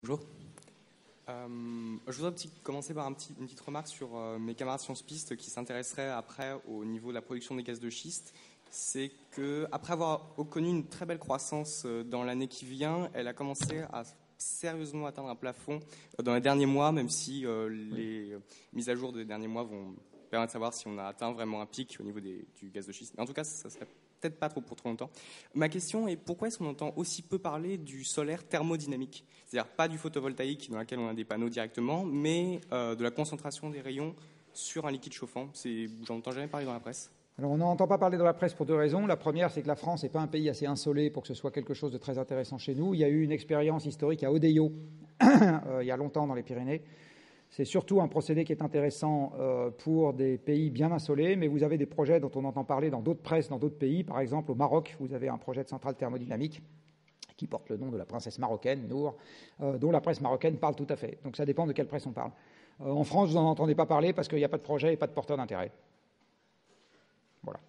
Bonjour. Je voudrais commencer par une petite remarque sur mes camarades Sciences Piste qui s'intéresseraient après au niveau de la production des gaz de schiste. C'est qu'après avoir connu une très belle croissance dans l'année qui vient, elle a commencé à sérieusement atteindre un plafond dans les derniers mois, même si les mises à jour des derniers mois vont permettre de savoir si on a atteint vraiment un pic au niveau du gaz de schiste. Mais en tout cas, ça serait peut-être pas pour trop longtemps. Ma question est pourquoi est-ce qu'on entend aussi peu parler du solaire thermodynamique ? C'est-à-dire pas du photovoltaïque dans lequel on a des panneaux directement, mais de la concentration des rayons sur un liquide chauffant. J'en entends jamais parler dans la presse. Alors on n'en entend pas parler dans la presse pour deux raisons. La première, c'est que la France n'est pas un pays assez insolé pour que ce soit quelque chose de très intéressant chez nous. Il y a eu une expérience historique à Odeillo, il y a longtemps dans les Pyrénées. C'est surtout un procédé qui est intéressant pour des pays bien insolés, mais vous avez des projets dont on entend parler dans d'autres presses, dans d'autres pays. Par exemple, au Maroc, vous avez un projet de centrale thermodynamique qui porte le nom de la princesse marocaine, Nour, dont la presse marocaine parle tout à fait. Donc ça dépend de quelle presse on parle. En France, vous n'en entendez pas parler parce qu'il n'y a pas de projet et pas de porteur d'intérêt. Voilà.